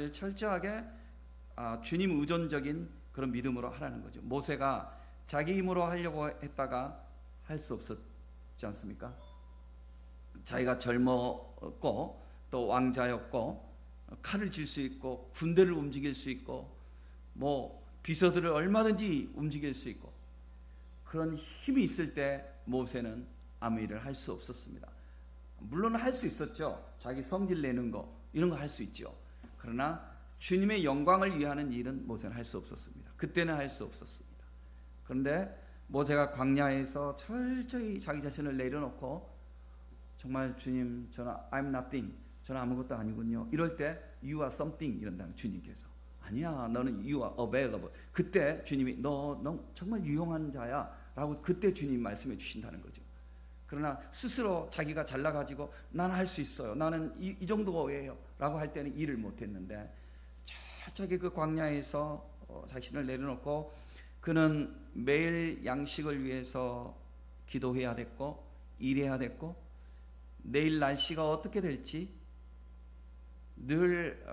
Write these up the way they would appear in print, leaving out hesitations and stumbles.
것을 철저하게 주님 의존적인 그런 믿음으로 하라는 거죠. 모세가 자기 힘으로 하려고 했다가 할 수 없었지 않습니까? 자기가 젊었고 또 왕자였고 칼을 쥘 수 있고 군대를 움직일 수 있고 뭐 비서들을 얼마든지 움직일 수 있고 그런 힘이 있을 때 모세는 아무 일을 할 수 없었습니다. 물론 할 수 있었죠. 자기 성질 내는 거 이런 거 할 수 있죠. 그러나 주님의 영광을 위하는 일은 모세는 할 수 없었습니다. 그때는 할 수 없었습니다. 그런데 모세가 광야에서 철저히 자기 자신을 내려놓고 정말 주님 저는 I'm nothing, 저는 아무것도 아니군요. 이럴 때 You are something 이런다는 주님께서 아니야 너는 You are available. 그때 주님이 너 정말 유용한 자야 라고 그때 주님 말씀해 주신다는 거죠. 그러나 스스로 자기가 잘나가지고 나는 할 수 있어요, 나는 이 정도예요 라고 할 때는 일을 못했는데 철저하게 그 광야에서 자신을 내려놓고 그는 매일 양식을 위해서 기도해야 됐고 일해야 됐고 내일 날씨가 어떻게 될지 늘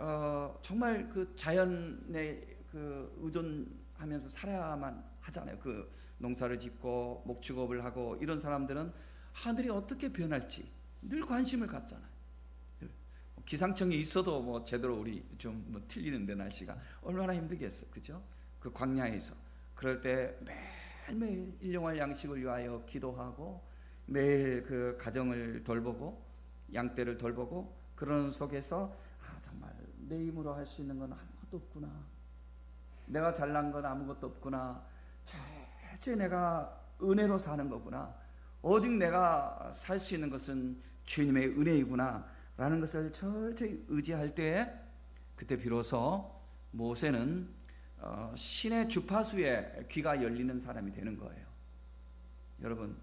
정말 그 자연에 그 의존하면서 살아야만 하잖아요. 그 농사를 짓고 목축업을 하고 이런 사람들은 하늘이 어떻게 변할지 늘 관심을 갖잖아요. 늘. 기상청이 있어도 뭐 제대로 우리 좀 뭐 틀리는데 날씨가 얼마나 힘들겠어, 그죠? 그 광야에서 그럴 때 매일매일 일용할 양식을 위하여 기도하고 매일 그 가정을 돌보고 양떼를 돌보고 그런 속에서 정말 내 힘으로 할 수 있는 건 아무것도 없구나, 내가 잘난 건 아무것도 없구나, 철저히 내가 은혜로 사는 거구나, 오직 내가 살 수 있는 것은 주님의 은혜이구나 라는 것을 철저히 의지할 때에 그때 비로소 모세는 신의 주파수에 귀가 열리는 사람이 되는 거예요. 여러분,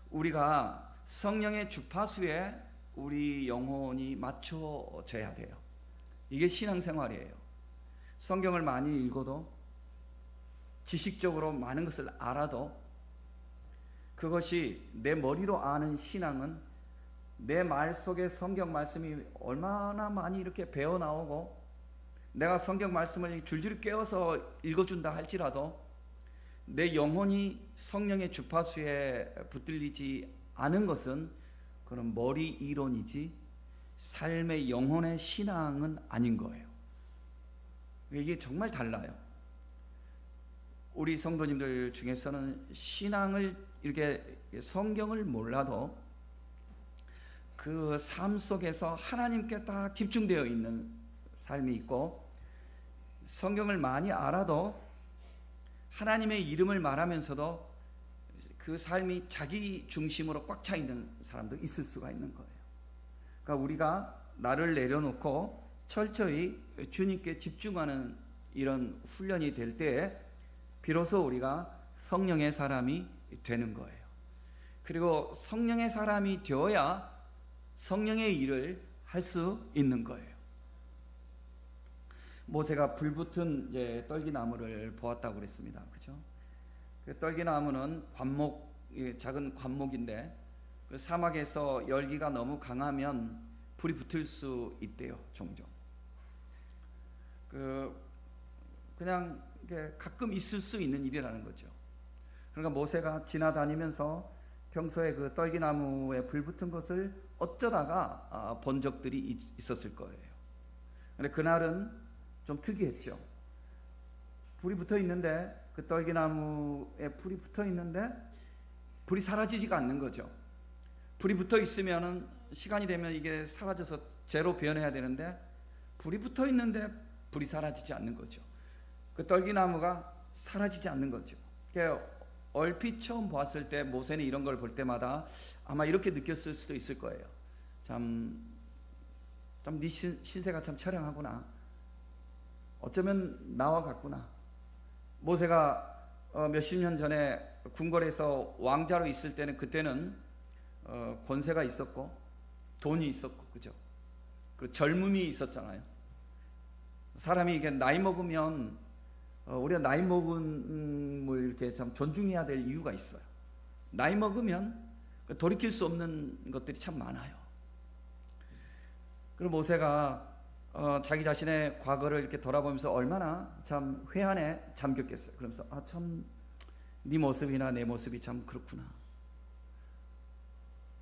우리가 성령의 주파수에 우리 영혼이 맞춰져야 돼요. 이게 신앙생활이에요. 성경을 많이 읽어도 지식적으로 많은 것을 알아도 그것이 내 머리로 아는 신앙은 내 말 속에 성경 말씀이 얼마나 많이 이렇게 배어 나오고 내가 성경 말씀을 줄줄이 깨워서 읽어준다 할지라도 내 영혼이 성령의 주파수에 붙들리지 않은 것은 그런 머리 이론이지 삶의 영혼의 신앙은 아닌 거예요. 이게 정말 달라요. 우리 성도님들 중에서는 신앙을 이렇게 성경을 몰라도 그 삶 속에서 하나님께 딱 집중되어 있는 삶이 있고 성경을 많이 알아도 하나님의 이름을 말하면서도 그 삶이 자기 중심으로 꽉 차 있는 사람도 있을 수가 있는 거예요. 그러니까 우리가 나를 내려놓고 철저히 주님께 집중하는 이런 훈련이 될 때에 비로소 우리가 성령의 사람이 되는 거예요. 그리고 성령의 사람이 되어야 성령의 일을 할 수 있는 거예요. 모세가 불붙은 이제 떨기나무를 보았다고 그랬습니다. 그렇죠? 그 떨기나무는 관목, 작은 관목인데 그 사막에서 열기가 너무 강하면 불이 붙을 수 있대요. 종종. 그냥 가끔 있을 수 있는 일이라는 거죠. 그러니까 모세가 지나다니면서 평소에 그 떨기나무에 불 붙은 것을 어쩌다가 본 적들이 있었을 거예요. 그런데 그날은 좀 특이했죠. 불이 붙어 있는데 그 떨기나무에 불이 붙어 있는데 불이 사라지지가 않는 거죠. 불이 붙어 있으면은 시간이 되면 이게 사라져서 재로 변해야 되는데 불이 붙어 있는데 불이 사라지지 않는 거죠. 그 떨기나무가 사라지지 않는 거죠. 그러니까 얼핏 처음 보았을 때 모세는 이런 걸 볼 때마다 아마 이렇게 느꼈을 수도 있을 거예요. 참 네 신세가 참 처량하구나. 어쩌면 나와 같구나. 모세가 몇십 년 전에 궁궐에서 왕자로 있을 때는 그때는 권세가 있었고 돈이 있었고 그죠? 그 젊음이 있었잖아요. 사람이 이게 나이 먹으면 우리가 나이 먹은 뭐 이렇게 참 존중해야 될 이유가 있어요. 나이 먹으면 돌이킬 수 없는 것들이 참 많아요. 그리고 모세가 자기 자신의 과거를 이렇게 돌아보면서 얼마나 참 회한에 잠겼겠어요. 그러면서 참 네 모습이나 내 모습이 참 그렇구나.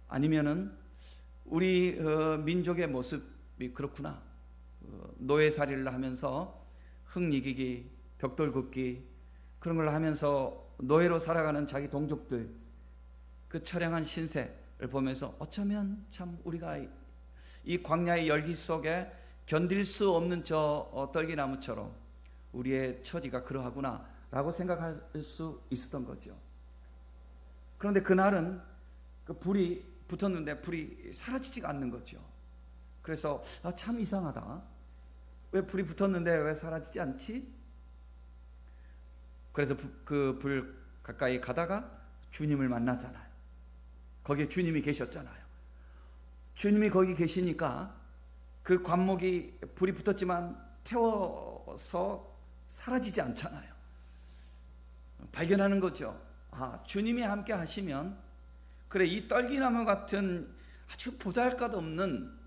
아니면은 우리 민족의 모습이 그렇구나. 노예살이를 하면서 흙이기기, 벽돌 굽기 그런 걸 하면서 노예로 살아가는 자기 동족들, 그 처량한 신세를 보면서 어쩌면 참 우리가 이 광야의 열기 속에 견딜 수 없는 저 떨기나무처럼 우리의 처지가 그러하구나 라고 생각할 수 있었던 거죠. 그런데 그날은 그 불이 붙었는데 불이 사라지지가 않는 거죠. 그래서 참 이상하다. 왜 불이 붙었는데 왜 사라지지 않지? 그래서 그 불 가까이 가다가 주님을 만나잖아요. 거기에 주님이 계셨잖아요. 주님이 거기 계시니까 그 관목이 불이 붙었지만 태워서 사라지지 않잖아요. 발견하는 거죠. 주님이 함께 하시면 그래, 이 떨기나무 같은 아주 보잘것없는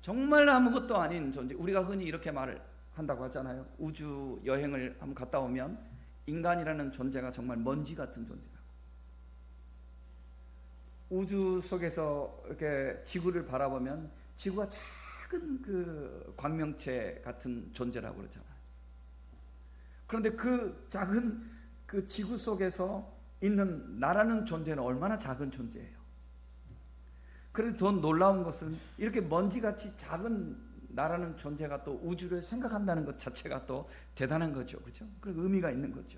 정말 아무것도 아닌 존재, 우리가 흔히 이렇게 말을 한다고 하잖아요. 우주 여행을 한번 갔다 오면 인간이라는 존재가 정말 먼지 같은 존재라고. 우주 속에서 이렇게 지구를 바라보면 지구가 작은 그 광명체 같은 존재라고 그러잖아요. 그런데 그 작은 그 지구 속에서 있는 나라는 존재는 얼마나 작은 존재예요. 그런데 더 놀라운 것은 이렇게 먼지같이 작은 나라는 존재가 또 우주를 생각한다는 것 자체가 또 대단한 거죠. 그죠? 그리고 의미가 있는 거죠.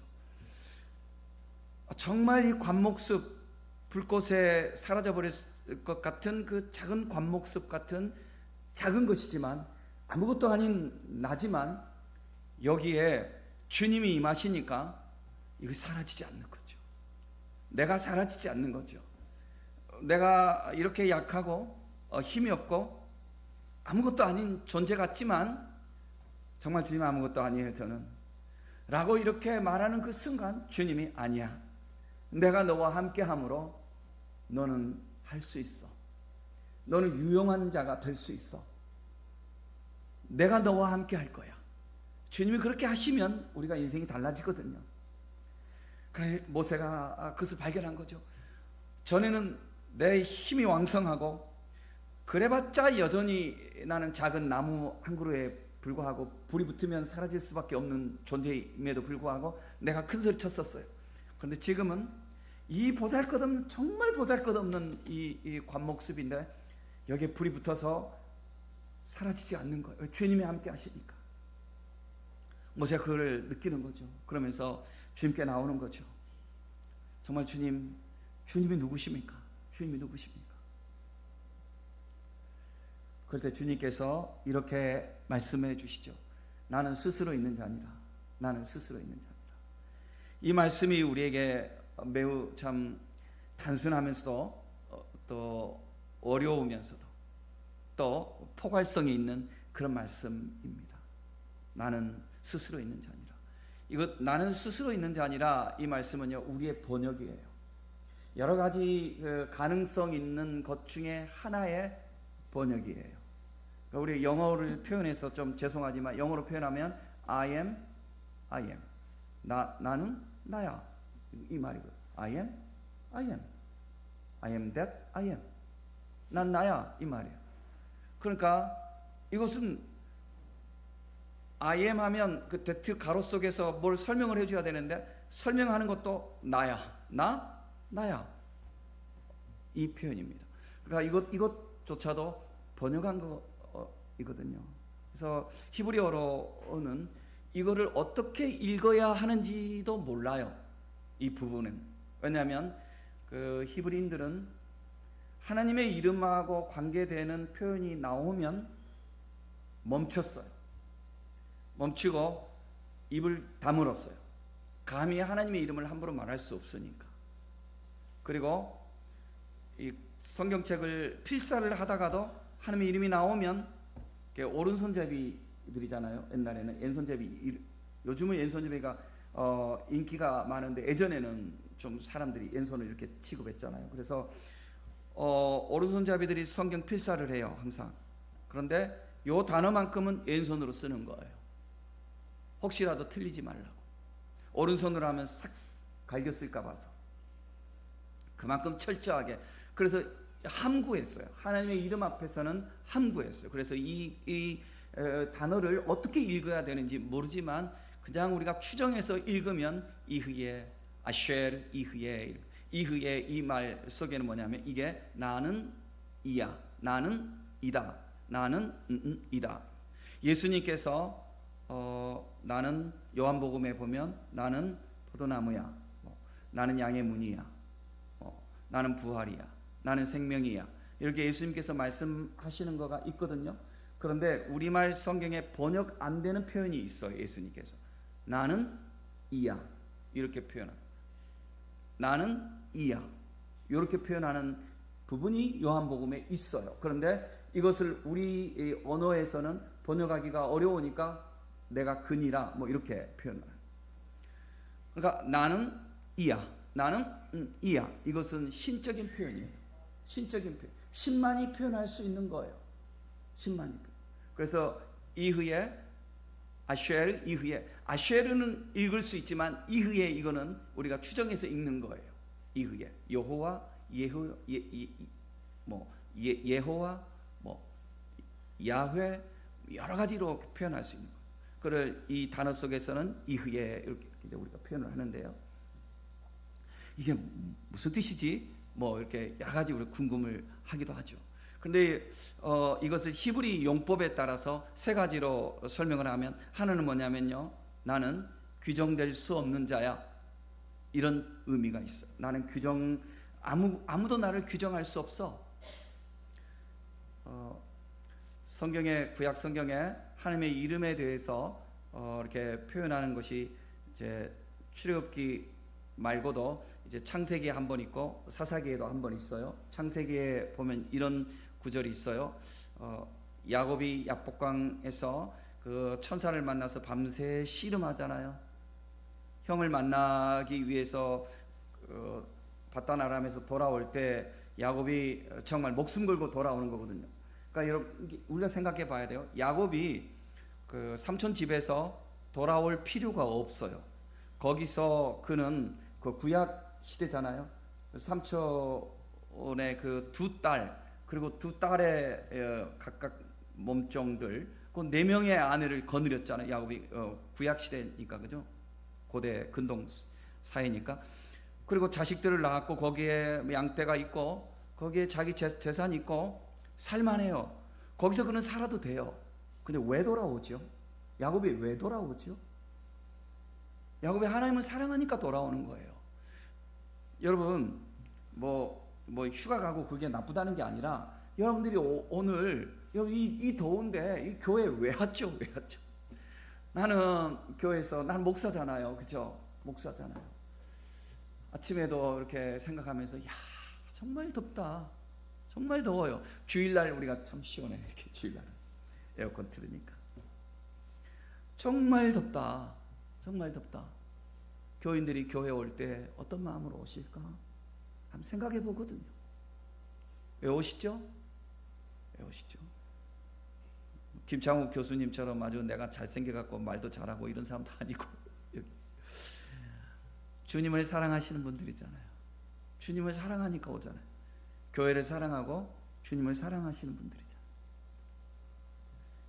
정말 이 관목숲, 불꽃에 사라져버릴 것 같은 그 작은 관목숲 같은 작은 것이지만 아무것도 아닌 나지만 여기에 주님이 임하시니까 이거 사라지지 않는 거죠. 내가 사라지지 않는 거죠. 내가 이렇게 약하고 힘이 없고 아무것도 아닌 존재 같지만 정말 주님 아무것도 아니에요 저는 라고 이렇게 말하는 그 순간 주님이 아니야, 내가 너와 함께 함으로 너는 할 수 있어. 너는 유용한 자가 될 수 있어. 내가 너와 함께 할 거야. 주님이 그렇게 하시면 우리가 인생이 달라지거든요. 그래 모세가 그것을 발견한 거죠. 전에는 내 힘이 왕성하고 그래봤자 여전히 나는 작은 나무 한 그루에 불구하고 불이 붙으면 사라질 수밖에 없는 존재임에도 불구하고 내가 큰 소리 쳤었어요. 그런데 지금은 이 보잘것없는, 정말 보잘것없는 이 관목숲인데 여기에 불이 붙어서 사라지지 않는 거예요. 주님이 함께 하시니까. 모세가 그걸 느끼는 거죠. 그러면서 주님께 나오는 거죠. 정말 주님이 누구십니까? 주님이 누구십니까? 그럴 때 주님께서 이렇게 말씀해 주시죠. 나는 스스로 있는 자니라. 나는 스스로 있는 자니라. 이 말씀이 우리에게 매우 참 단순하면서도 또 어려우면서도 또 포괄성이 있는 그런 말씀입니다. 나는 스스로 있는 자니라. 이것 나는 스스로 있는 자니라, 이 말씀은요 우리의 번역이에요. 여러 가지 그 가능성 있는 것 중에 하나의 번역이에요. 그러니까 우리 영어를 표현해서 좀 죄송하지만 영어로 표현하면 I am. 나는 나야. 이 말이거든. I am that I am. 난 나야, 이 말이에요. 그러니까 이것은 I am 하면 그 that 가로 속에서 뭘 설명을 해줘야 되는데 설명하는 것도 나야. 나야. 이 표현입니다. 그러니까 이것조차도 번역한 거이거든요. 그래서 히브리어로는 이거를 어떻게 읽어야 하는지도 몰라요. 이 부분은. 왜냐하면 그 히브리인들은 하나님의 이름하고 관계되는 표현이 나오면 멈췄어요. 멈추고 입을 다물었어요. 감히 하나님의 이름을 함부로 말할 수 없으니까. 그리고 이 성경책을 필사를 하다가도 하나님의 이름이 나오면 오른손잡이들이잖아요. 옛날에는 왼손잡이, 요즘은 왼손잡이가 인기가 많은데 예전에는 좀 사람들이 왼손을 이렇게 취급했잖아요. 그래서 오른손잡이들이 성경 필사를 해요, 항상. 그런데 요 단어만큼은 왼손으로 쓰는 거예요. 혹시라도 틀리지 말라고. 오른손으로 하면 싹 갈겼을까 봐서. 그만큼 철저하게. 그래서 함구했어요. 하나님의 이름 앞에서는 함구했어요. 그래서 이 단어를 어떻게 읽어야 되는지 모르지만 그냥 우리가 추정해서 읽으면 이흐예, 아쉘, 이흐예, 이흐예 이 말 속에는 뭐냐면 이게 나는 이야, 나는 이다, 나는 이다. 예수님께서 나는 요한복음에 보면 나는 포도나무야, 나는 양의 문이야, 나는 부활이야, 나는 생명이야, 이렇게 예수님께서 말씀하시는 거가 있거든요. 그런데 우리말 성경에 번역 안 되는 표현이 있어요. 예수님께서 나는 이야 이렇게 표현합니다. 나는 이야 이렇게 표현하는 부분이 요한복음에 있어요. 그런데 이것을 우리 언어에서는 번역하기가 어려우니까 내가 그니라 뭐 이렇게 표현해요. 그러니까 나는 이야, 나는 이야. 이것은 신적인 표현이에요. 신적인 표현. 신만이 표현할 수 있는 거예요. 신만이 표현. 그래서 이흐에 아쉘, 이흐에 아쉘은 읽을 수 있지만 이흐에 이거는 우리가 추정해서 읽는 거예요. 이흐에 여호와 예호와 뭐 야훼 여러 가지로 표현할 수 있는 거예요. 그를 이 단어 속에서는 이흐에 이렇게 이제 우리가 표현을 하는데요. 이게 무슨 뜻이지? 뭐 이렇게 여러 가지 우리 궁금을 하기도 하죠. 근데 이것을 히브리 용법에 따라서 세 가지로 설명을 하면 하나는 뭐냐면요. 나는 규정될 수 없는 자야. 이런 의미가 있어요. 나는 아무도 나를 규정할 수 없어. 성경의 구약 성경에 하나님의 이름에 대해서 이렇게 표현하는 것이 이제 출애굽기 말고도 이제 창세기에 한 번 있고 사사기에도 한 번 있어요. 창세기에 보면 이런 구절이 있어요. 야곱이 약복강에서 그 천사를 만나서 밤새 씨름하잖아요. 형을 만나기 위해서 바단 아람에서 돌아올 때 야곱이 정말 목숨 걸고 돌아오는 거거든요. 그러니까 여러분 우리가 생각해 봐야 돼요. 야곱이 그 삼촌 집에서 돌아올 필요가 없어요. 거기서 그는 그 구약 시대잖아요. 삼촌의 그 두 딸 그리고 두 딸의 각각 몸종들 그 4명의 아내를 거느렸잖아요. 야곱이 구약 시대니까 그죠? 고대 근동 사회니까. 그리고 자식들을 낳았고 거기에 양떼가 있고 거기에 자기 재산이 있고 살만해요. 거기서 그는 살아도 돼요. 근데 왜 돌아오죠? 야곱이 왜 돌아오죠? 야곱이 하나님을 사랑하니까 돌아오는 거예요. 여러분 뭐 휴가 가고 그게 나쁘다는 게 아니라 여러분들이 오늘 이 더운데 이 교회 왜 왔죠? 왜 왔죠? 나는 교회에서 난 목사잖아요. 그죠? 목사잖아요. 아침에도 이렇게 생각하면서 야 정말 덥다. 정말 더워요. 주일날 우리가 참 시원해. 이렇게 주일날 에어컨 틀으니까 정말 덥다. 정말 덥다. 교인들이 교회 올 때 어떤 마음으로 오실까? 한번 생각해 보거든요. 왜 오시죠? 왜 오시죠? 김창욱 교수님처럼 아주 내가 잘생겨갖고 말도 잘하고 이런 사람도 아니고 주님을 사랑하시는 분들이잖아요. 주님을 사랑하니까 오잖아요. 교회를 사랑하고 주님을 사랑하시는 분들이잖아요.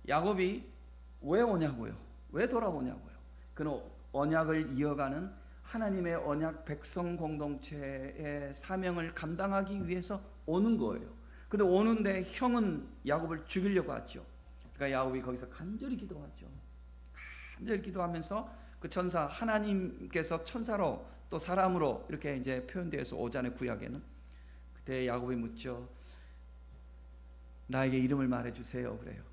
야곱이 왜 오냐고요? 왜 돌아오냐고요? 그는 언약을 이어가는 하나님의 언약 백성 공동체의 사명을 감당하기 위해서 오는 거예요. 근데 오는데 형은 야곱을 죽이려고 하죠. 그러니까 야곱이 거기서 간절히 기도하죠. 간절히 기도하면서 그 천사 하나님께서 천사로 또 사람으로 이렇게 이제 표현되어서 오잖아요. 구약에는. 그때 야곱이 묻죠. 나에게 이름을 말해주세요. 그래요.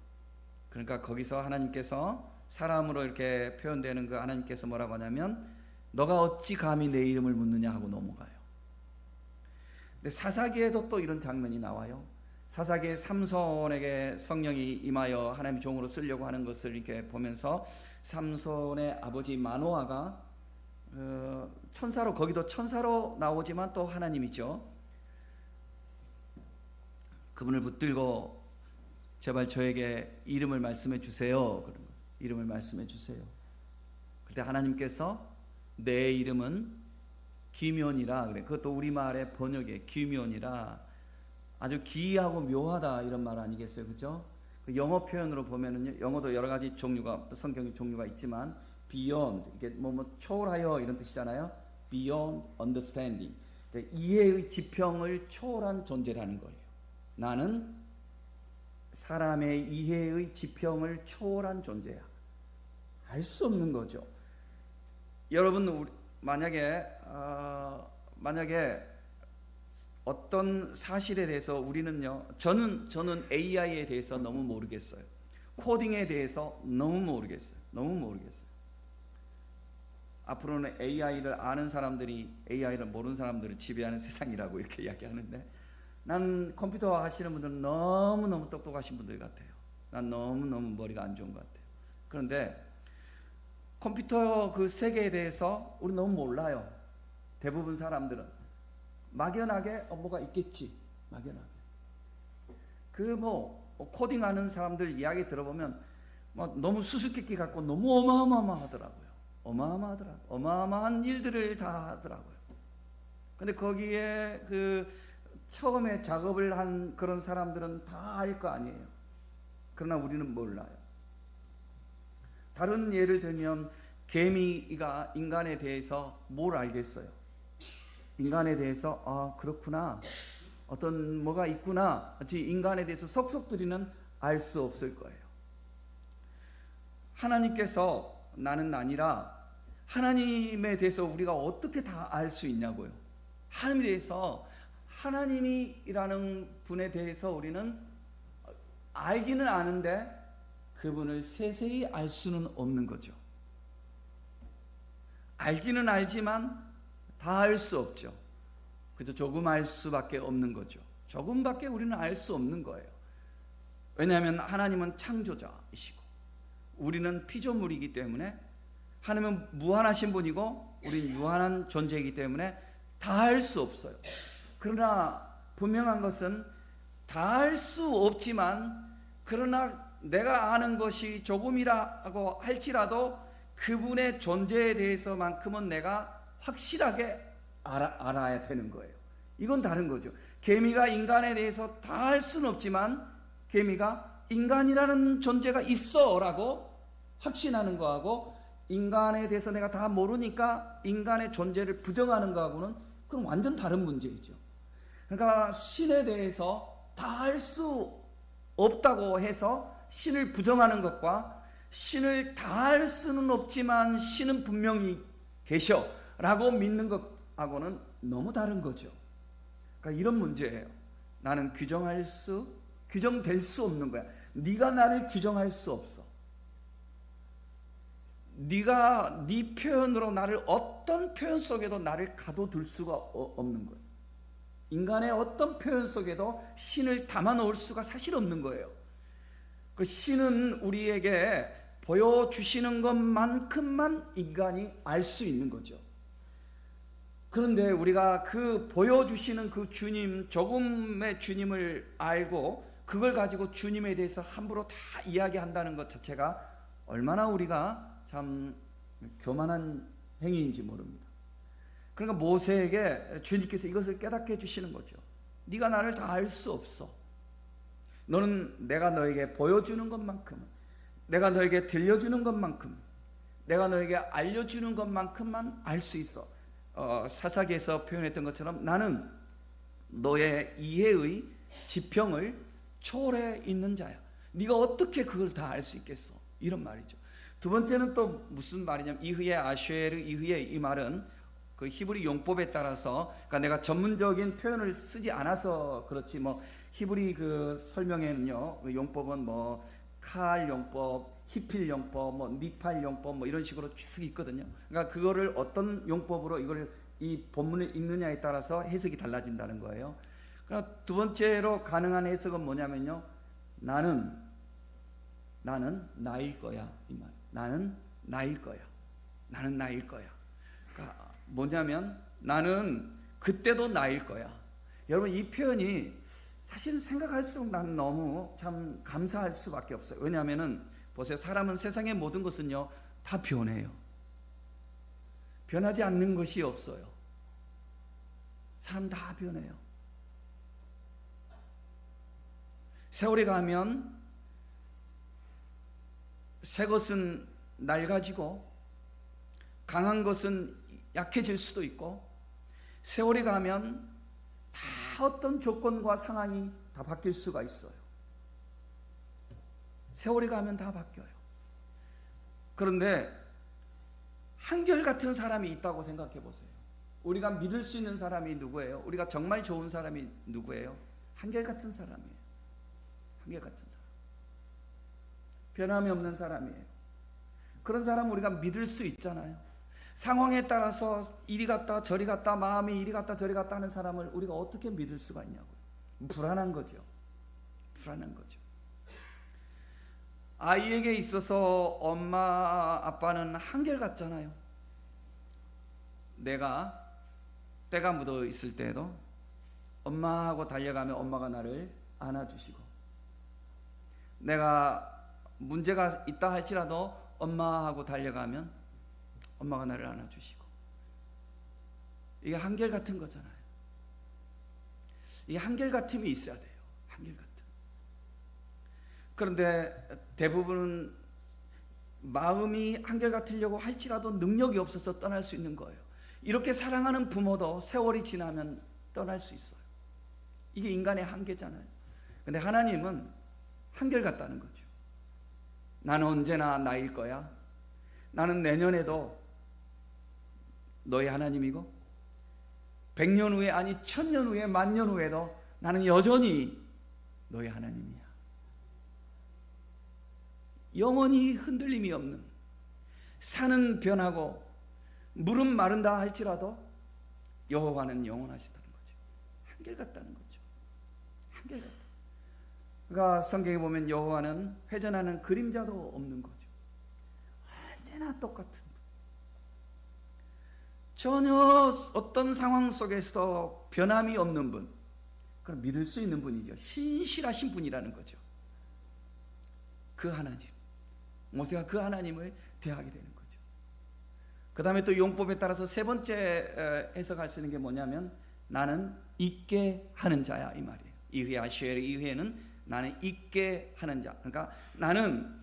그러니까 거기서 하나님께서 사람으로 이렇게 표현되는 그 하나님께서 뭐라고 하냐면 너가 어찌 감히 내 이름을 묻느냐 하고 넘어가요. 근데 사사기에도 또 이런 장면이 나와요. 사사기에 삼손에게 성령이 임하여 하나님 종으로 쓰려고 하는 것을 이렇게 보면서 삼손의 아버지 마노아가 천사로 거기도 천사로 나오지만 또 하나님이죠. 그분을 붙들고 제발 저에게 이름을 말씀해 주세요. 그런 거. 이름을 말씀해 주세요. 그때 하나님께서 내 이름은 기묘니라 그래. 그것도 우리말의 번역에 기묘니라. 아주 기이하고 묘하다 이런 말 아니겠어요, 그죠? 그 영어 표현으로 보면은요, 영어도 여러 가지 종류가 성경의 종류가 있지만 beyond 이게 뭐 초월하여 이런 뜻이잖아요. beyond understanding 이해의 지평을 초월한 존재라는 거예요. 나는 사람의 이해의 지평을 초월한 존재야. 알 수 없는 거죠. 여러분 만약에 어떤 사실에 대해서 우리는요, 저는 AI에 대해서 너무 모르겠어요. 코딩에 대해서 너무 모르겠어요. 앞으로는 AI를 아는 사람들이 AI를 모르는 사람들을 지배하는 세상이라고 이렇게 이야기하는데, 난 컴퓨터 하시는 분들은 너무너무 똑똑하신 분들 같아요. 난 너무너무 머리가 안 좋은 것 같아요. 그런데 컴퓨터 그 세계에 대해서 우리 너무 몰라요. 대부분 사람들은 막연하게 뭐가 있겠지, 막연하게. 코딩하는 사람들 이야기 들어보면 너무 수수께끼 같고 너무 어마어마하더라고요. 어마어마한 일들을 다 하더라고요. 근데 거기에 처음에 작업을 한 그런 사람들은 다 알 거 아니에요. 그러나 우리는 몰라요. 다른 예를 들면 개미가 인간에 대해서 뭘 알겠어요? 인간에 대해서 그렇구나, 어떤 뭐가 있구나, 인간에 대해서 속속들이는 알 수 없을 거예요. 하나님께서 나는 아니라 하나님에 대해서 우리가 어떻게 다 알 수 있냐고요. 하나님에 대해서, 하나님이라는 분에 대해서 우리는 알기는 아는데 그분을 세세히 알 수는 없는 거죠. 알기는 알지만 다 알 수 없죠. 그저 조금 알 수밖에 없는 거죠. 조금밖에 우리는 알 수 없는 거예요. 왜냐하면 하나님은 창조자이시고 우리는 피조물이기 때문에, 하나님은 무한하신 분이고 우리는 유한한 존재이기 때문에 다 알 수 없어요. 그러나 분명한 것은 다 알 수 없지만, 그러나 내가 아는 것이 조금이라고 할지라도 그분의 존재에 대해서만큼은 내가 확실하게 알아야 되는 거예요. 이건 다른 거죠. 개미가 인간에 대해서 다 알 수는 없지만 개미가 인간이라는 존재가 있어 라고 확신하는 거하고, 인간에 대해서 내가 다 모르니까 인간의 존재를 부정하는 거하고는 그건 완전 다른 문제이죠. 그러니까 신에 대해서 다 알 수 없다고 해서 신을 부정하는 것과, 신을 다 알 수는 없지만 신은 분명히 계셔 라고 믿는 것하고는 너무 다른 거죠. 그러니까 이런 문제예요. 나는 규정될 수 없는 거야. 네가 나를 규정할 수 없어. 네가 네 표현으로 나를, 어떤 표현 속에도 나를 가둬둘 수가 없는 거예요. 인간의 어떤 표현 속에도 신을 담아 놓을 수가 사실 없는 거예요. 그 신은 우리에게 보여주시는 것만큼만 인간이 알 수 있는 거죠. 그런데 우리가 그 보여주시는 그 주님, 조금의 주님을 알고 그걸 가지고 주님에 대해서 함부로 다 이야기한다는 것 자체가 얼마나 우리가 참 교만한 행위인지 모릅니다. 그러니까 모세에게 주님께서 이것을 깨닫게 해주시는 거죠. 네가 나를 다 알 수 없어. 너는 내가 너에게 보여주는 것만큼은, 내가 너에게 들려주는 것만큼, 내가 너에게 알려주는 것만큼만 알 수 있어. 사사기에서 표현했던 것처럼 나는 너의 이해의 지평을 초월해 있는 자야. 네가 어떻게 그걸 다 알 수 있겠어? 이런 말이죠. 두 번째는 또 무슨 말이냐면, 이흐예 아쉐르 이흐예, 이 말은 그 히브리 용법에 따라서, 그러니까 내가 전문적인 표현을 쓰지 않아서 그렇지, 히브리 그 설명에는요, 용법은 칼 용법, 히필 용법, 니팔 용법 이런 식으로 쭉 있거든요. 그러니까 그거를 어떤 용법으로 이 본문을 읽느냐에 따라서 해석이 달라진다는 거예요. 그러나 두 번째로 가능한 해석은 뭐냐면요, 나는 나일 거야, 이 말. 나는 나일 거야. 그러니까 뭐냐면 나는 그때도 나일 거야. 여러분, 이 표현이 사실 생각할수록 난 너무 참 감사할 수밖에 없어요. 왜냐하면은 보세요. 사람은 세상의 모든 것은요 다 변해요. 변하지 않는 것이 없어요. 사람 다 변해요. 세월이 가면 새 것은 낡아지고 강한 것은 약해질 수도 있고, 세월이 가면 다 어떤 조건과 상황이 다 바뀔 수가 있어요. 세월이 가면 다 바뀌어요. 그런데 한결같은 사람이 있다고 생각해 보세요. 우리가 믿을 수 있는 사람이 누구예요? 우리가 정말 좋은 사람이 누구예요? 한결같은 사람이에요. 한결같은 사람. 변함이 없는 사람이에요. 그런 사람 우리가 믿을 수 있잖아요. 상황에 따라서 이리 갔다 저리 갔다, 마음이 이리 갔다 저리 갔다 하는 사람을 우리가 어떻게 믿을 수가 있냐고요. 불안한 거죠. 불안한 거죠. 아이에게 있어서 엄마 아빠는 한결같잖아요. 내가 때가 묻어 있을 때에도 엄마하고 달려가면 엄마가 나를 안아주시고, 내가 문제가 있다 할지라도 엄마하고 달려가면 엄마가 나를 안아주시고, 이게 한결같은 거잖아요. 이 한결같음이 있어야 돼요. 한결같음. 그런데 대부분은 마음이 한결같으려고 할지라도 능력이 없어서 떠날 수 있는 거예요. 이렇게 사랑하는 부모도 세월이 지나면 떠날 수 있어요. 이게 인간의 한계잖아요. 근데 하나님은 한결같다는 거죠. 나는 언제나 나일 거야. 나는 내년에도 너의 하나님이고 100년 후에, 아니 1000년 후에, 10,000년 후에도 나는 여전히 너의 하나님이야. 영원히 흔들림이 없는, 산은 변하고 물은 마른다 할지라도 여호와는 영원하시다는 거죠. 한결같다는 거죠. 한결같다. 그러니까 성경에 보면 여호와는 회전하는 그림자도 없는 거죠. 언제나 똑같은, 전혀 어떤 상황 속에서도 변함이 없는 분, 그럼 믿을 수 있는 분이죠. 신실하신 분이라는 거죠. 그 하나님, 모세가 그 하나님을 대하게 되는 거죠. 그 다음에 또 용법에 따라서 세 번째 해석할 수 있는 게 뭐냐면, 나는 잊게 하는 자야, 이 말이에요. 이회 아시엘의 이회는 나는 잊게 하는 자. 그러니까 나는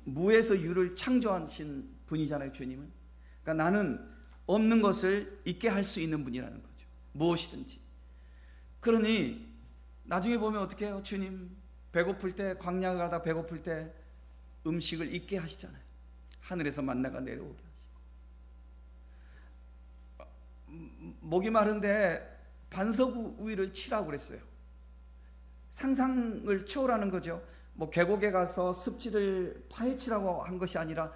무에서 유를 창조하신 분이잖아요, 주님은. 그러니까 나는 없는 것을 잊게 할 수 있는 분이라는 거죠. 무엇이든지. 그러니 나중에 보면 어떻게 해요? 주님 배고플 때, 광야 가다 배고플 때 음식을 잊게 하시잖아요. 하늘에서 만나가 내려오게 하시고, 목이 마른데 반석 위를 치라고 그랬어요. 상상을 초월하는 거죠. 뭐 계곡에 가서 습지를 파헤치라고 한 것이 아니라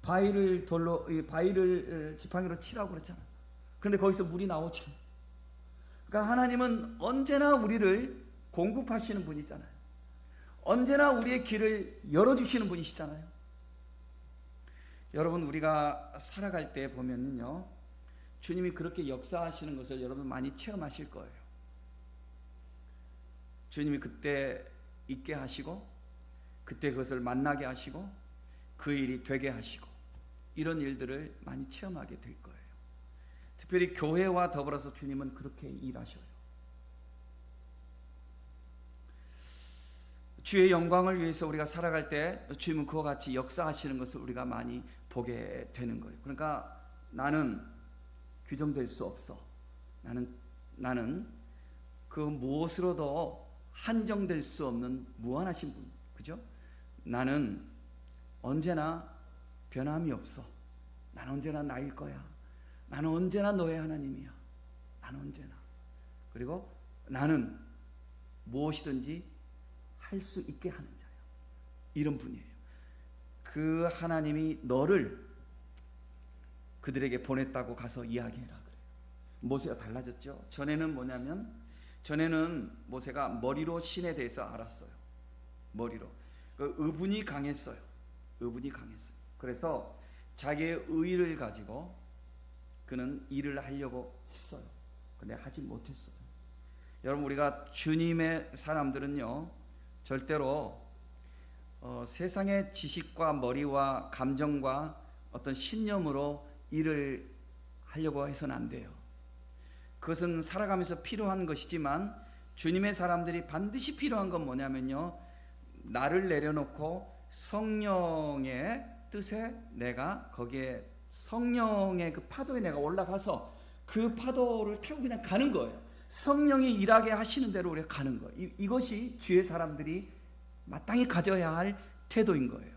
바위를 지팡이로 치라고 그랬잖아요. 그런데 거기서 물이 나오잖아요. 그러니까 하나님은 언제나 우리를 공급하시는 분이잖아요. 언제나 우리의 길을 열어주시는 분이시잖아요. 여러분, 우리가 살아갈 때 보면요, 주님이 그렇게 역사하시는 것을 여러분 많이 체험하실 거예요. 주님이 그때 있게 하시고, 그때 그것을 만나게 하시고, 그 일이 되게 하시고, 이런 일들을 많이 체험하게 될 거예요. 특별히 교회와 더불어서 주님은 그렇게 일하셔요. 주의 영광을 위해서 우리가 살아갈 때 주님은 그와 같이 역사하시는 것을 우리가 많이 보게 되는 거예요. 그러니까 나는 규정될 수 없어. 나는 그 무엇으로도 한정될 수 없는 무한하신 분, 그죠? 나는 언제나 변함이 없어. 나는 언제나 나일 거야. 나는 언제나 너의 하나님이야. 나는 언제나. 그리고 나는 무엇이든지 할 수 있게 하는 자야. 이런 분이에요. 그 하나님이 너를 그들에게 보냈다고 가서 이야기해라 그래요. 모세가 달라졌죠. 전에는 뭐냐면, 전에는 모세가 머리로 신에 대해서 알았어요. 머리로. 그 의분이 강했어요. 의분이 강했어요. 그래서 자기의 의를 가지고 그는 일을 하려고 했어요. 근데 하지 못했어요. 여러분, 우리가 주님의 사람들은요, 절대로 세상의 지식과 머리와 감정과 어떤 신념으로 일을 하려고 해서는 안 돼요. 그것은 살아가면서 필요한 것이지만 주님의 사람들이 반드시 필요한 건 뭐냐면요, 나를 내려놓고 성령의 뜻에 내가 거기에 성령의 그 파도에 내가 올라가서 그 파도를 타고 그냥 가는 거예요. 성령이 일하게 하시는 대로 우리가 가는 거예요. 이것이 주의 사람들이 마땅히 가져야 할 태도인 거예요.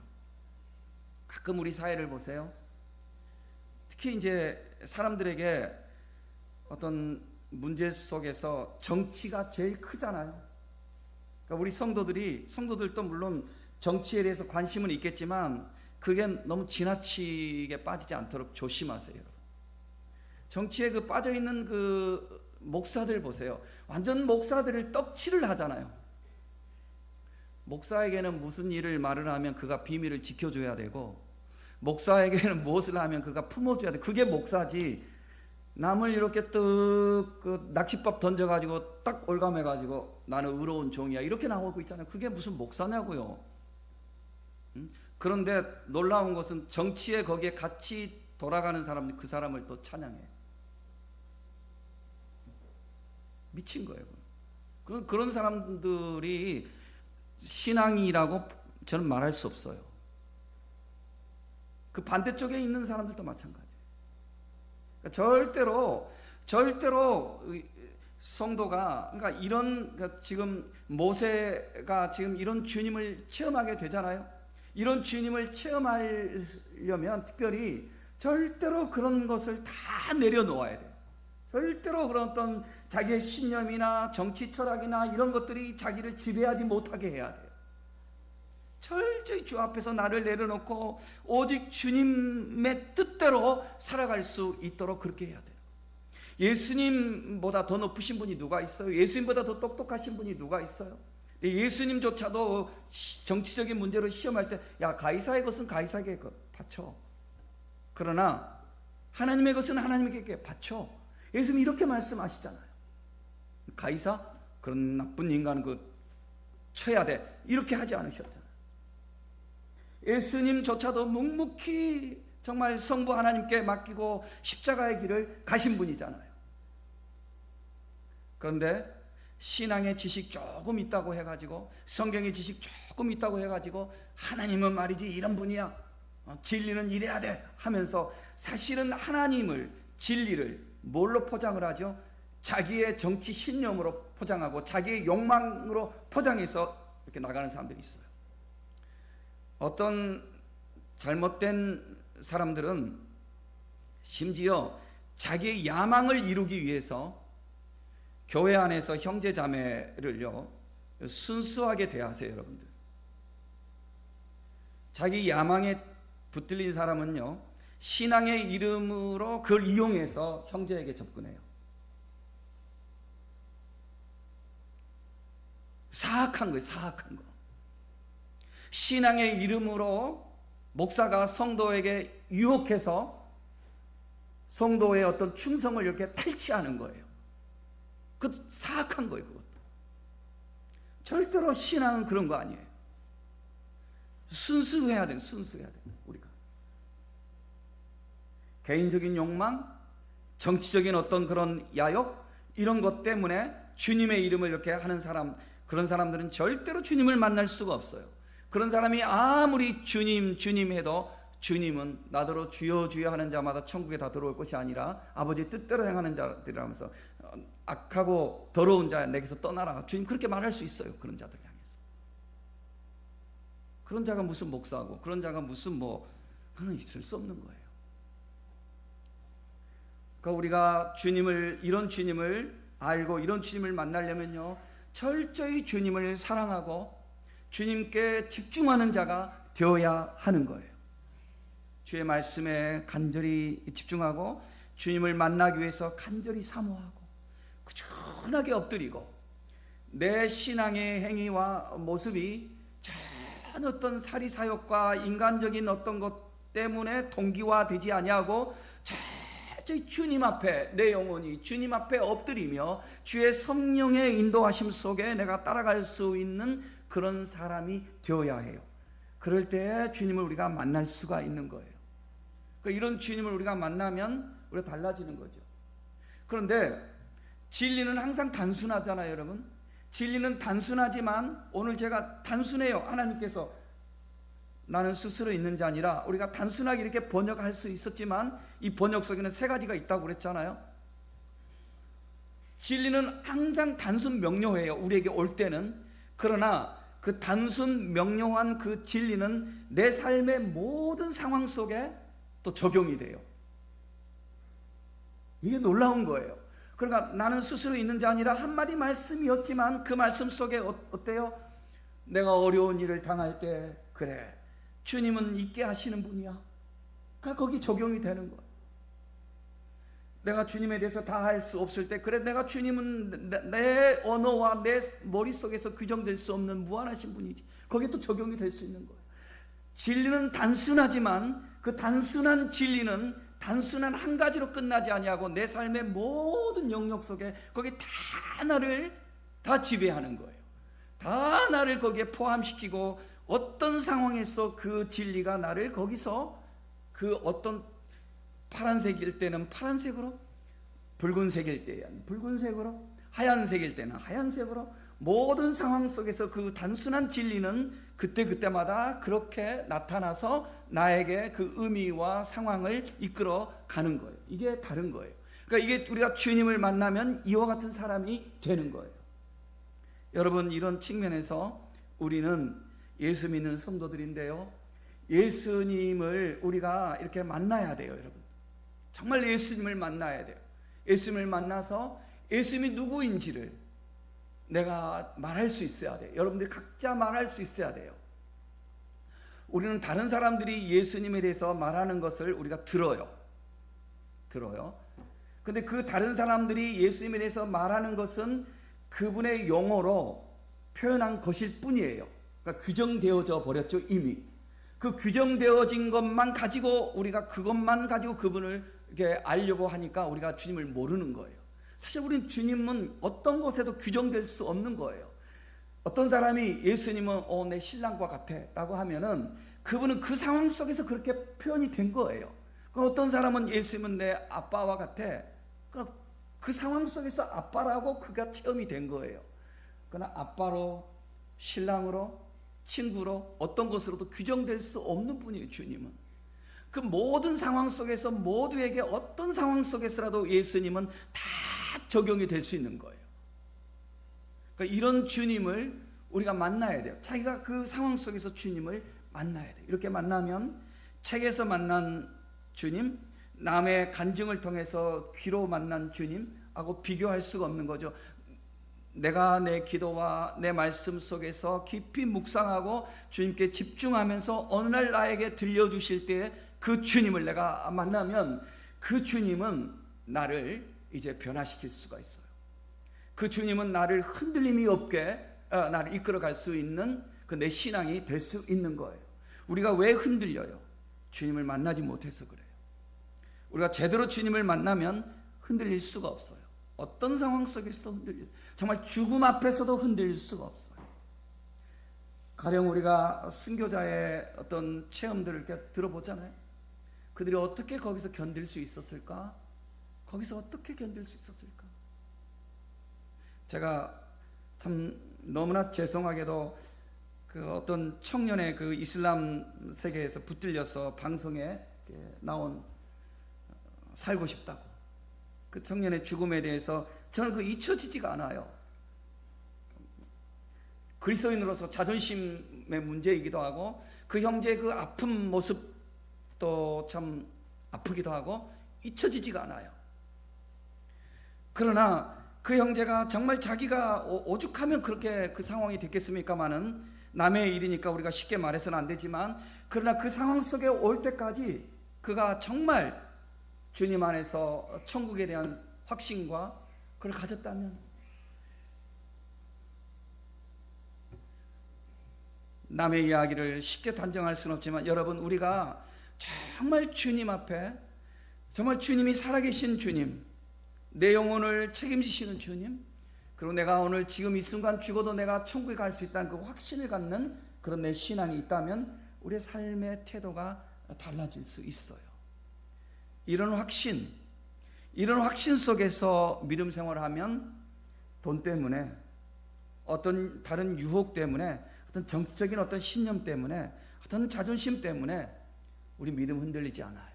가끔 우리 사회를 보세요. 특히 이제 사람들에게 어떤 문제 속에서 정치가 제일 크잖아요. 그러니까 우리 성도들도 물론 정치에 대해서 관심은 있겠지만 그게 너무 지나치게 빠지지 않도록 조심하세요. 정치에 그 빠져있는 그 목사들 보세요. 완전 목사들을 떡칠을 하잖아요. 목사에게는 무슨 일을 말을 하면 그가 비밀을 지켜줘야 되고, 목사에게는 무엇을 하면 그가 품어줘야 돼. 그게 목사지. 남을 이렇게 그 낚시법 던져가지고 딱 올감해가지고 나는 의로운 종이야 이렇게 나오고 있잖아요. 그게 무슨 목사냐고요. 그런데 놀라운 것은 정치에 거기에 같이 돌아가는 사람들이 그 사람을 또 찬양해. 미친 거예요. 그런 사람들이 신앙이라고 저는 말할 수 없어요. 그 반대쪽에 있는 사람들도 마찬가지예요. 그러니까 절대로 성도가, 그러니까 그러니까 지금 모세가 지금 이런 주님을 체험하게 되잖아요. 이런 주님을 체험하려면 특별히 절대로 그런 것을 다 내려놓아야 돼요. 절대로 그런 어떤 자기의 신념이나 정치 철학이나 이런 것들이 자기를 지배하지 못하게 해야 돼요. 철저히 주 앞에서 나를 내려놓고 오직 주님의 뜻대로 살아갈 수 있도록 그렇게 해야 돼요. 예수님보다 더 높으신 분이 누가 있어요? 예수님보다 더 똑똑하신 분이 누가 있어요? 예수님조차도 정치적인 문제로 시험할 때, 야, 가이사의 것은 가이사에게 바쳐. 그러나 하나님의 것은 하나님에게 바쳐. 예수님이 이렇게 말씀하시잖아요. 가이사? 그런 나쁜 인간 쳐야 돼. 이렇게 하지 않으셨잖아요. 예수님조차도 묵묵히 정말 성부 하나님께 맡기고 십자가의 길을 가신 분이잖아요. 그런데 신앙의 지식 조금 있다고 해가지고, 성경의 지식 조금 있다고 해가지고, 하나님은 말이지 이런 분이야, 진리는 이래야 돼 하면서, 사실은 하나님을, 진리를 뭘로 포장을 하죠? 자기의 정치 신념으로 포장하고 자기의 욕망으로 포장해서 이렇게 나가는 사람들이 있어요. 어떤 잘못된 사람들은 심지어 자기의 야망을 이루기 위해서 교회 안에서 형제 자매를요 순수하게 대하세요. 여러분들, 자기 야망에 붙들린 사람은요 신앙의 이름으로 그걸 이용해서 형제에게 접근해요. 사악한 거예요. 사악한 거. 신앙의 이름으로 목사가 성도에게 유혹해서 성도의 어떤 충성을 이렇게 탈취하는 거예요. 그것도 사악한 거예요. 그것도 절대로 신앙은 그런 거 아니에요. 순수해야 돼요. 순수해야 돼요. 우리가 개인적인 욕망, 정치적인 어떤 그런 야욕, 이런 것 때문에 주님의 이름을 이렇게 하는 사람, 그런 사람들은 절대로 주님을 만날 수가 없어요. 그런 사람이 아무리 주님 해도 주님은 나더러 주여 주여 하는 자마다 천국에 다 들어올 것이 아니라 아버지 뜻대로 행하는 자들이라면서 악하고 더러운 자 내게서 떠나라, 주님 그렇게 말할 수 있어요. 그런 자들 향해서. 그런 자가 무슨 목사고 그런 자가 무슨 그건 있을 수 없는 거예요. 그러니까 우리가 이런 주님을 알고 이런 주님을 만나려면요 철저히 주님을 사랑하고 주님께 집중하는 자가 되어야 하는 거예요. 주의 말씀에 간절히 집중하고 주님을 만나기 위해서 간절히 사모하고 꾸준하게 엎드리고, 내 신앙의 행위와 모습이 전 어떤 사리사욕과 인간적인 어떤 것 때문에 동기화되지 아니하고 도저히 주님 앞에 내 영혼이 주님 앞에 엎드리며 주의 성령의 인도하심 속에 내가 따라갈 수 있는 그런 사람이 되어야 해요. 그럴 때 주님을 우리가 만날 수가 있는 거예요. 이런 주님을 우리가 만나면 우리가 달라지는 거죠. 그런데 진리는 항상 단순하잖아요, 여러분. 진리는 단순하지만 오늘 제가 단순해요. 하나님께서 나는 스스로 있는 자 아니라 우리가 단순하게 이렇게 번역할 수 있었지만 이 번역 속에는 세 가지가 있다고 그랬잖아요. 진리는 항상 단순 명료해요. 우리에게 올 때는. 그러나 그 단순 명료한 그 진리는 내 삶의 모든 상황 속에 또 적용이 돼요. 이게 놀라운 거예요. 그러니까 나는 스스로 있는 자 아니라 한마디 말씀이었지만 그 말씀 속에 어때요? 내가 어려운 일을 당할 때 그래 주님은 있게 하시는 분이야. 그러니까 거기 적용이 되는 거예요. 내가 주님에 대해서 다 할 수 없을 때 그래 내가 주님은 내 언어와 내 머릿속에서 규정될 수 없는 무한하신 분이지. 거기에 또 적용이 될 수 있는 거예요. 진리는 단순하지만 그 단순한 진리는 단순한 한 가지로 끝나지 아니하고 내 삶의 모든 영역 속에 거기 다 나를 다 지배하는 거예요. 다 나를 거기에 포함시키고 어떤 상황에서도 그 진리가 나를 거기서 그 어떤 파란색일 때는 파란색으로, 붉은색일 때는 붉은색으로, 하얀색일 때는 하얀색으로 모든 상황 속에서 그 단순한 진리는 그때그때마다 그렇게 나타나서 나에게 그 의미와 상황을 이끌어 가는 거예요. 이게 다른 거예요. 그러니까 이게 우리가 주님을 만나면 이와 같은 사람이 되는 거예요. 여러분 이런 측면에서 우리는 예수 믿는 성도들인데요. 예수님을 우리가 이렇게 만나야 돼요, 여러분. 정말 예수님을 만나야 돼요. 예수님을 만나서 예수님이 누구인지를 내가 말할 수 있어야 돼요. 여러분들이 각자 말할 수 있어야 돼요. 우리는 다른 사람들이 예수님에 대해서 말하는 것을 우리가 들어요. 근데 그 다른 사람들이 예수님에 대해서 말하는 것은 그분의 용어로 표현한 것일 뿐이에요. 그러니까 규정되어져 버렸죠, 이미. 그 규정되어진 것만 가지고 우리가 그것만 가지고 그분을 이렇게 알려고 하니까 우리가 주님을 모르는 거예요. 사실 우리는 주님은 어떤 곳에도 규정될 수 없는 거예요. 어떤 사람이 예수님은 내 신랑과 같아 라고 하면은 그분은 그 상황 속에서 그렇게 표현이 된 거예요. 어떤 사람은 예수님은 내 아빠와 같아. 그 상황 속에서 아빠라고 그가 체험이 된 거예요. 그러나 아빠로, 신랑으로, 친구로 어떤 것으로도 규정될 수 없는 분이에요, 주님은. 그 모든 상황 속에서 모두에게 어떤 상황 속에서라도 예수님은 다 적용이 될 수 있는 거예요. 그러니까 이런 주님을 우리가 만나야 돼요. 자기가 그 상황 속에서 주님을 만나야 돼요. 이렇게 만나면 책에서 만난 주님, 남의 간증을 통해서 귀로 만난 주님하고 비교할 수가 없는 거죠. 내가 내 기도와 내 말씀 속에서 깊이 묵상하고 주님께 집중하면서 어느 날 나에게 들려주실 때 그 주님을 내가 만나면 그 주님은 나를 이제 변화시킬 수가 있어요. 그 주님은 나를 흔들림이 없게 나를 이끌어갈 수 있는 그 내 신앙이 될 수 있는 거예요. 우리가 왜 흔들려요? 주님을 만나지 못해서 그래요. 우리가 제대로 주님을 만나면 흔들릴 수가 없어요. 어떤 상황 속에서도 흔들려요. 정말 죽음 앞에서도 흔들릴 수가 없어요. 가령 우리가 순교자의 어떤 체험들을 이렇게 들어보잖아요. 그들이 어떻게 거기서 견딜 수 있었을까? 거기서 어떻게 견딜 수 있었을까? 제가 참 너무나 죄송하게도 그 어떤 청년의 그 이슬람 세계에서 붙들려서 방송에 나온 살고 싶다고 그 청년의 죽음에 대해서 저는 그 잊혀지지가 않아요. 그리스도인으로서 자존심의 문제이기도 하고 그 형제의 그 아픈 모습도 참 아프기도 하고 잊혀지지가 않아요. 그러나 그 형제가 정말 자기가 오죽하면 그렇게 그 상황이 됐겠습니까마는 남의 일이니까 우리가 쉽게 말해서는 안 되지만 그러나 그 상황 속에 올 때까지 그가 정말 주님 안에서 천국에 대한 확신과 그걸 가졌다면 남의 이야기를 쉽게 단정할 수는 없지만 여러분 우리가 정말 주님 앞에 정말 주님이 살아계신 주님, 내 영혼을 책임지시는 주님, 그리고 내가 오늘 지금 이 순간 죽어도 내가 천국에 갈 수 있다는 그 확신을 갖는 그런 내 신앙이 있다면 우리의 삶의 태도가 달라질 수 있어요. 이런 확신 속에서 믿음 생활을 하면 돈 때문에, 어떤 다른 유혹 때문에, 어떤 정치적인 어떤 신념 때문에, 어떤 자존심 때문에 우리 믿음 흔들리지 않아요.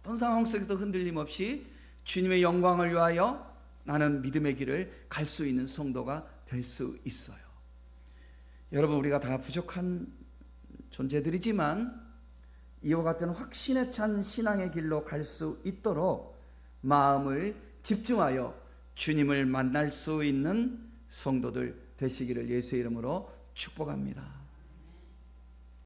어떤 상황 속에서도 흔들림 없이 주님의 영광을 위하여 나는 믿음의 길을 갈 수 있는 성도가 될 수 있어요. 여러분, 우리가 다 부족한 존재들이지만 이와 같은 확신에 찬 신앙의 길로 갈 수 있도록 마음을 집중하여 주님을 만날 수 있는 성도들 되시기를 예수의 이름으로 축복합니다.